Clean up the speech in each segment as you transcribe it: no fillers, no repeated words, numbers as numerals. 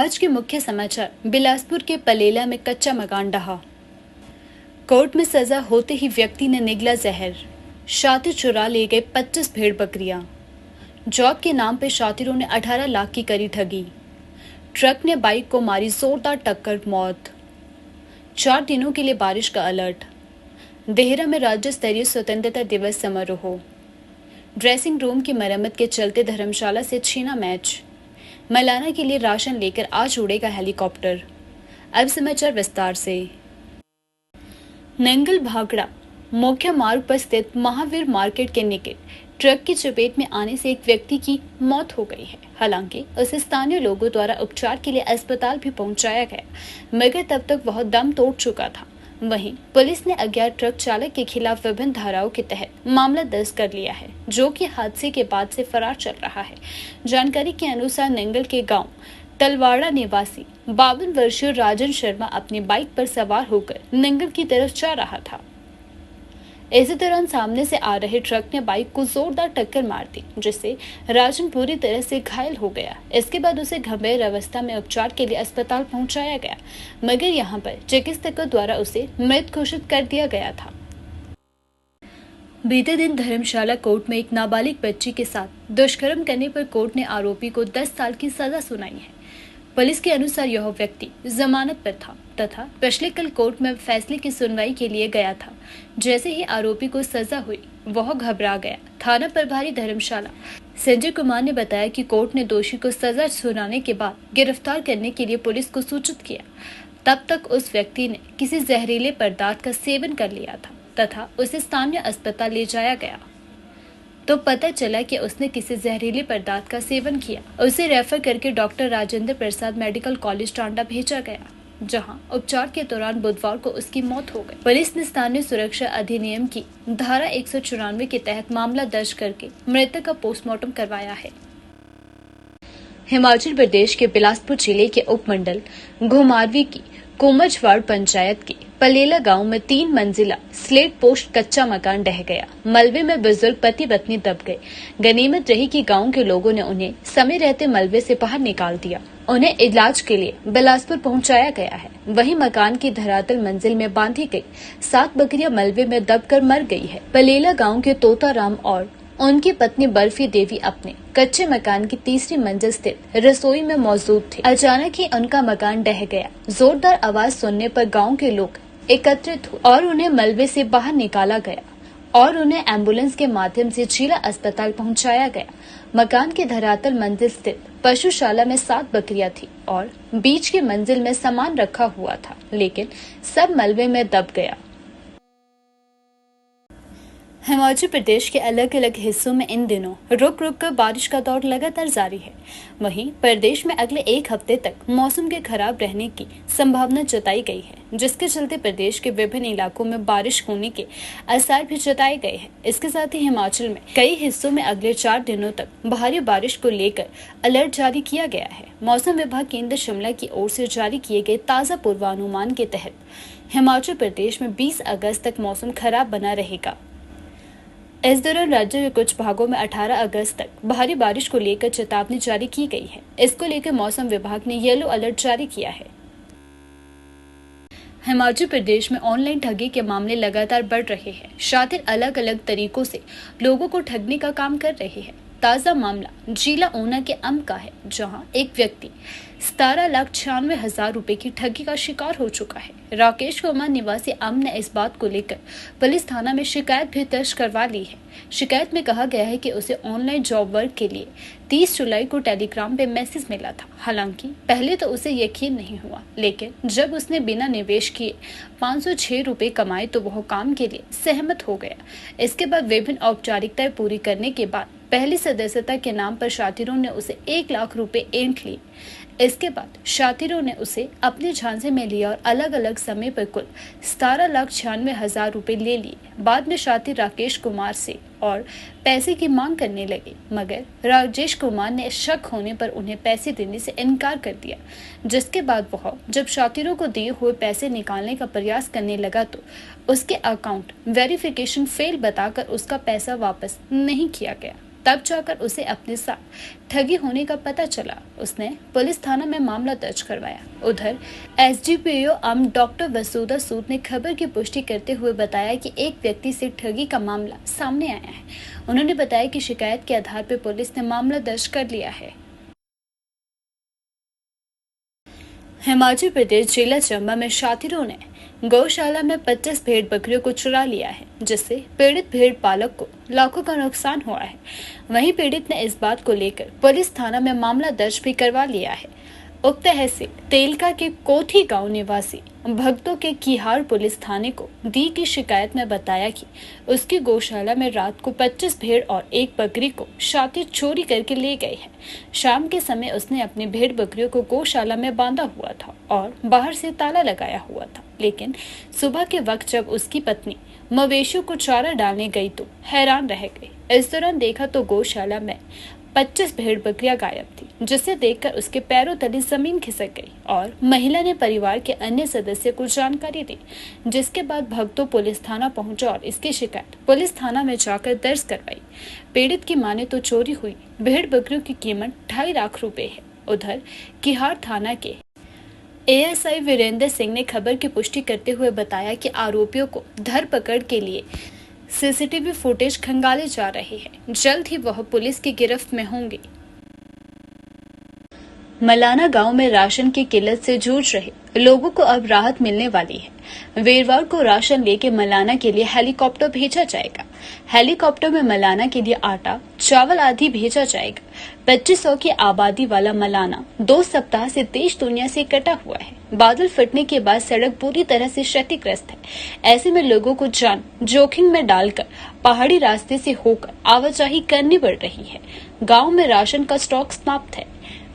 आज के मुख्य समाचार। बिलासपुर के पलेला में कच्चा मकान ढहा। कोर्ट में सजा होते ही व्यक्ति ने निगला जहर। शातिर चुरा ले गए 25 भेड़ बकरियां। जॉब के नाम पे शातिरों ने 18 लाख की करी ठगी। ट्रक ने बाइक को मारी जोरदार टक्कर, मौत। 4 दिनों के लिए बारिश का अलर्ट। देहरा में राज्य स्तरीय स्वतंत्रता दिवस समारोह। ड्रेसिंग रूम की मरम्मत के चलते धर्मशाला से छीना मैच। मलाना के लिए राशन लेकर आज उड़ेगा हेलीकॉप्टर। अब समाचार विस्तार से। नंगल भागड़ा मुख्य मार्ग पर स्थित महावीर मार्केट के निकट ट्रक की चपेट में आने से एक व्यक्ति की मौत हो गई है। हालांकि उसे स्थानीय लोगों द्वारा उपचार के लिए अस्पताल भी पहुंचाया गया, मगर तब तक वह दम तोड़ चुका था। वहीं पुलिस ने अज्ञात ट्रक चालक के खिलाफ विभिन्न धाराओं के तहत मामला दर्ज कर लिया है, जो कि हादसे के बाद से फरार चल रहा है। जानकारी के अनुसार नंगल के गांव तलवाड़ा निवासी 52 वर्षीय राजन शर्मा अपनी बाइक पर सवार होकर नंगल की तरफ जा रहा था। इसी दौरान सामने से आ रहे ट्रक ने बाइक को जोरदार टक्कर मार दी, जिससे राजन पूरी तरह से घायल हो गया। इसके बाद उसे गंभीर अवस्था में उपचार के लिए अस्पताल पहुंचाया गया, मगर यहां पर चिकित्सकों द्वारा उसे मृत घोषित कर दिया गया था। बीते दिन धर्मशाला कोर्ट में एक नाबालिग बच्ची के साथ दुष्कर्म करने पर कोर्ट ने आरोपी को 10 साल की सजा सुनाई है। पुलिस के अनुसार यह व्यक्ति जमानत पर था तथा पिछले कल कोर्ट में फैसले की सुनवाई के लिए गया था। जैसे ही आरोपी को सजा हुई, वह घबरा गया। थाना प्रभारी धर्मशाला संजय कुमार ने बताया कि कोर्ट ने दोषी को सजा सुनाने के बाद गिरफ्तार करने के लिए पुलिस को सूचित किया। तब तक उस व्यक्ति ने किसी जहरीले पदार्थ का सेवन कर लिया था तथा उसे स्थानीय अस्पताल ले जाया गया तो पता चला कि उसने किसी जहरीले पदार्थ का सेवन किया। उसे रेफर करके doctor Rajendra Prasad medical college Tanda भेजा गया, जहां उपचार के दौरान बुधवार को उसकी मौत हो गई। पुलिस ने स्थानीय सुरक्षा अधिनियम की धारा 194 के तहत मामला दर्ज करके मृतक का पोस्टमार्टम करवाया है। हिमाचल प्रदेश के बिलासपुर जिले के उपमंडल घुमारवी की कोमजवाड़ पंचायत के पलेला गांव में 3 मंजिला स्लेट पोस्ट कच्चा मकान ढह गया। मलबे में बुजुर्ग पति पत्नी दब गए। गनीमत रही कि गांव के लोगों ने उन्हें समय रहते मलबे से बाहर निकाल दिया। उन्हें इलाज के लिए बिलासपुर पहुंचाया गया है। वहीं मकान की धरातल मंजिल में बांधी गई 7 बकरियां मलबे में दबकर मर गई है। पलेला गाँव के तोताराम और उनकी पत्नी बर्फी देवी अपने कच्चे मकान की 3री मंजिल स्थित रसोई में मौजूद थे। अचानक ही उनका मकान ढह गया। जोरदार आवाज सुनने पर गांव के लोग एकत्रित हुए और उन्हें मलबे से बाहर निकाला गया और उन्हें एम्बुलेंस के माध्यम से जिला अस्पताल पहुंचाया गया। मकान की धरातल मंजिल स्थित पशुशाला में 7 बकरियां थी और बीच की मंजिल में सामान रखा हुआ था, लेकिन सब मलबे में दब गया। हिमाचल प्रदेश के अलग अलग हिस्सों में इन दिनों रुक रुक कर बारिश का दौर लगातार जारी है। वहीं प्रदेश में अगले 1 हफ्ते तक मौसम के खराब रहने की संभावना जताई गई है, जिसके चलते प्रदेश के विभिन्न इलाकों में बारिश होने के आसार भी जताए गए हैं। इसके साथ ही हिमाचल में कई हिस्सों में अगले 4 दिनों तक भारी बारिश को लेकर अलर्ट जारी किया गया है। मौसम विभाग केंद्र शिमला की ओर से जारी किए गए ताज़ा पूर्वानुमान के तहत हिमाचल प्रदेश में 20 अगस्त तक मौसम खराब बना रहेगा। इस दौरान राज्य के कुछ भागों में 18 अगस्त तक भारी बारिश को लेकर चेतावनी जारी की गई है। इसको लेकर मौसम विभाग ने येलो अलर्ट जारी किया है। हिमाचल प्रदेश में ऑनलाइन ठगी के मामले लगातार बढ़ रहे हैं। शातिर अलग अलग तरीकों से लोगों को ठगने का काम कर रहे हैं। ताज़ा मामला जिला ऊना के अम का है, जहां एक व्यक्ति 17,96,000 रुपए की ठगी का शिकार हो चुका है। राकेश कुमार निवासी अम ने इस बात को लेकर पुलिस थाना में शिकायत भी दर्ज करवा ली है। शिकायत में कहा गया है कि उसे ऑनलाइन जॉब वर्क के लिए 30 जुलाई को टेलीग्राम पे मैसेज मिला था। हालांकि पहले तो उसे यकीन नहीं हुआ, लेकिन जब उसने बिना निवेश किए 506 रुपए कमाए तो वह काम के लिए सहमत हो गया। इसके बाद विभिन्न औपचारिकताएं पूरी करने के बाद पहली सदस्यता के नाम पर शातिरों ने उसे 1 लाख रुपए ऐंठ लिए। इसके बाद शातिरों ने उसे अपने झांसे में लिया और अलग अलग समय पर कुल 17,96,000 रुपए ले लिए। बाद में शातिर राकेश कुमार से और पैसे की मांग करने लगे, मगर राजेश कुमार ने शक होने पर उन्हें पैसे देने से इनकार कर दिया, जिसके बाद वह जब शातिरों को दिए हुए पैसे निकालने का प्रयास करने लगा तो उसके अकाउंट वेरिफिकेशन फेल बताकर उसका पैसा वापस नहीं किया गया। तब जाकर उसे अपने साथ ठगी होने का पता चला। उसने पुलिस थाना में मामला दर्ज करवाया। उधर एसडीपीओ डॉक्टर वसुधा सूद ने खबर की पुष्टि करते हुए बताया कि एक व्यक्ति से ठगी का मामला सामने आया है। उन्होंने बताया कि शिकायत के आधार पर पुलिस ने मामला दर्ज कर लिया है। हिमाचल प्रदेश जिला चंबा में शातिरों ने गौशाला में 25 भेड़ बकरियों को चुरा लिया है, जिससे पीड़ित भेड़ पालक को लाखों का नुकसान हुआ है। वहीं पीड़ित ने इस बात को लेकर पुलिस थाना में मामला दर्ज भी करवा लिया है। उक्त तहसील तेलका के कोठी गांव निवासी भक्तों के किहार पुलिस थाने को दी की शिकायत में बताया कि उसकी गौशाला में रात को 25 भेड़ और एक बकरी को शातिर चोरी करके ले गए हैं। शाम के समय उसने अपनी भेड़ बकरियों को गौशाला में बांधा हुआ था और बाहर से ताला लगाया हुआ था, लेकिन सुबह के वक्त जब उसकी पत्नी मवेशियों को चारा डालने गई तो हैरान रह गई। इस दौरान देखा तो गौशाला में 25 भेड़ बकरियां गायब थी, जिसे देखकर उसके पैरों तले जमीन खिसक गई और महिला ने परिवार के अन्य सदस्य को जानकारी दी, जिसके बाद भक्तों पुलिस थाना पहुंचा और इसकी शिकायत पुलिस थाना में जाकर दर्ज करवाई। पीड़ित की माने तो चोरी हुई भेड़ बकरियों की कीमत 2.5 लाख रुपए है। उधर किहार थाना के एएसआई वीरेंद्र सिंह ने खबर की पुष्टि करते हुए बताया कि आरोपियों को धरपकड़ के लिए सीसीटीवी फुटेज खंगाले जा रहे हैं। जल्द ही वह पुलिस की गिरफ्त में होंगे। मलाना गांव में राशन की किल्लत से जूझ रहे लोगों को अब राहत मिलने वाली है। वीरवार को राशन लेके मलाना के लिए हेलीकॉप्टर भेजा जाएगा। हेलीकॉप्टर में मलाना के लिए आटा, चावल आदि भेजा जाएगा। 2500 की आबादी वाला मलाना 2 सप्ताह से देश दुनिया से कटा हुआ है। बादल फटने के बाद सड़क पूरी तरह से क्षतिग्रस्त है। ऐसे में लोगों को जान जोखिम में डालकर पहाड़ी रास्ते से होकर आवाजाही करनी पड़ रही है। गाँव में राशन का स्टॉक समाप्त है।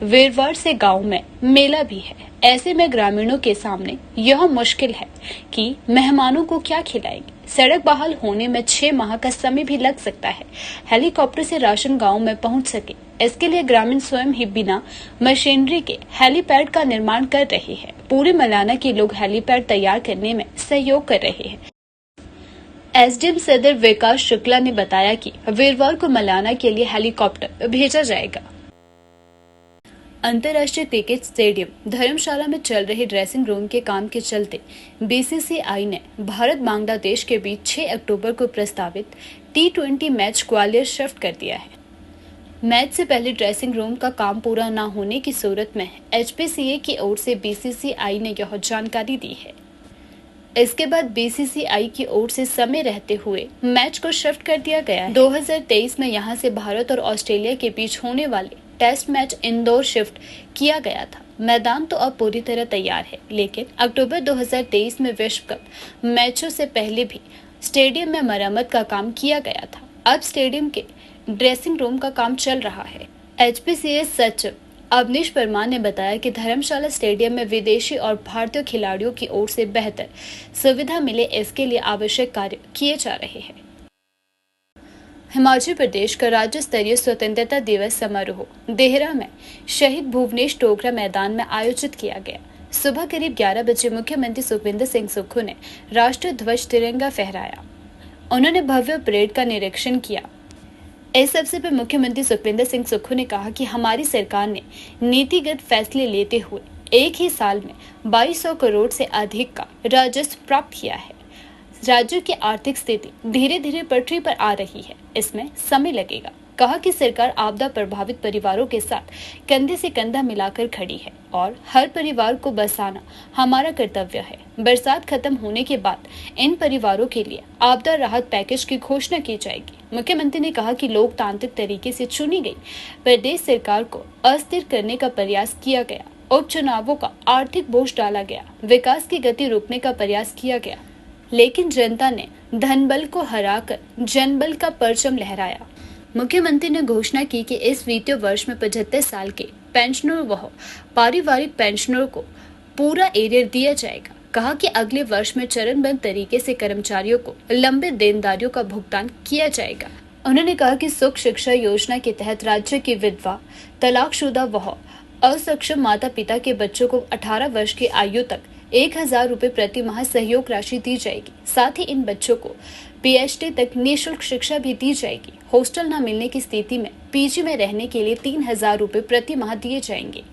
वीरवार से गांव में मेला भी है। ऐसे में ग्रामीणों के सामने यह मुश्किल है कि मेहमानों को क्या खिलाएंगे। सड़क बहाल होने में 6 माह का समय भी लग सकता है। हेलीकॉप्टर से राशन गांव में पहुंच सके, इसके लिए ग्रामीण स्वयं ही बिना मशीनरी के हेलीपैड का निर्माण कर रहे हैं। पूरे मलाना के लोग हेलीपैड तैयार करने में सहयोग कर रहे हैं। एसडीएम सदर विकास शुक्ला ने बताया कि वीरवार को मलाना के लिए हेलीकॉप्टर भेजा जाएगा। अंतर्राष्ट्रीय क्रिकेट स्टेडियम धर्मशाला में चल रहे ड्रेसिंग रूम के काम के चलते बीसीसीआई ने भारत बांग्लादेश के बीच 6 अक्टूबर को प्रस्तावित T20 मैच ग्वालियर शिफ्ट कर दिया है। मैच से पहले ड्रेसिंग रूम का काम पूरा न होने की सूरत में HPCA की ओर से बीसीसीआई ने यह जानकारी दी है। इसके बाद बीसीसीआई की ओर से समय रहते हुए मैच को शिफ्ट कर दिया गया है। 2023 में यहां से भारत और ऑस्ट्रेलिया के बीच होने वाले टेस्ट मैच इंदौर शिफ्ट किया गया था। मैदान तो अब पूरी तरह तैयार है, लेकिन अक्टूबर 2023 में विश्व कप मैचों से पहले भी स्टेडियम में मरम्मत का काम किया गया था। अब स्टेडियम के ड्रेसिंग रूम का काम चल रहा है। HPCA सचिव अवनीश परमार ने बताया कि धर्मशाला स्टेडियम में विदेशी और भारतीय खिलाड़ियों की ओर से बेहतर सुविधा मिले, इसके लिए आवश्यक कार्य किए जा रहे हैं। हिमाचल प्रदेश का राज्य स्तरीय स्वतंत्रता दिवस समारोह देहरा में शहीद भुवनेश टोगरा मैदान में आयोजित किया गया। सुबह करीब 11 बजे मुख्यमंत्री सुखविंदर सिंह सुक्खू ने राष्ट्रीय ध्वज तिरंगा फहराया। उन्होंने भव्य परेड का निरीक्षण किया। इस अवसर पर मुख्यमंत्री सुखविंदर सिंह सुक्खू ने कहा कि हमारी सरकार ने नीतिगत फैसले लेते हुए एक ही साल में 2200 करोड़ से अधिक का राजस्व प्राप्त किया है। राज्य की आर्थिक स्थिति धीरे धीरे पटरी पर आ रही है, इसमें समय लगेगा। कहा कि सरकार आपदा प्रभावित परिवारों के साथ कंधे से कंधा मिलाकर खड़ी है और हर परिवार को बसाना हमारा कर्तव्य है। बरसात खत्म होने के बाद इन परिवारों के लिए आपदा राहत पैकेज की घोषणा की जाएगी। मुख्यमंत्री ने कहा कि लोकतांत्रिक तरीके से चुनी गई प्रदेश सरकार को अस्थिर करने का प्रयास किया गया। उपचुनावों का आर्थिक बोझ डाला गया, विकास की गति रोकने का प्रयास किया गया, लेकिन जनता ने धनबल को हराकर जनबल का परचम लहराया। मुख्यमंत्री ने घोषणा की कि इस वित्तीय वर्ष में 75 साल के पेंशनरों व पारिवारिक पेंशनरों को पूरा एरियर दिया जाएगा। कहा कि अगले वर्ष में चरणबद्ध तरीके से कर्मचारियों को लंबित देनदारियों का भुगतान किया जाएगा। उन्होंने कहा कि सुख शिक्षा योजना के तहत राज्य की विधवा, तलाकशुदा व असक्षम माता पिता के बच्चों को 18 वर्ष की आयु तक 1,000 रुपए प्रति माह सहयोग राशि दी जाएगी। साथ ही इन बच्चों को पीएचडी तक निःशुल्क शिक्षा भी दी जाएगी। हॉस्टल न मिलने की स्थिति में पीजी में रहने के लिए 3,000 रुपए प्रति माह दिए जाएंगे।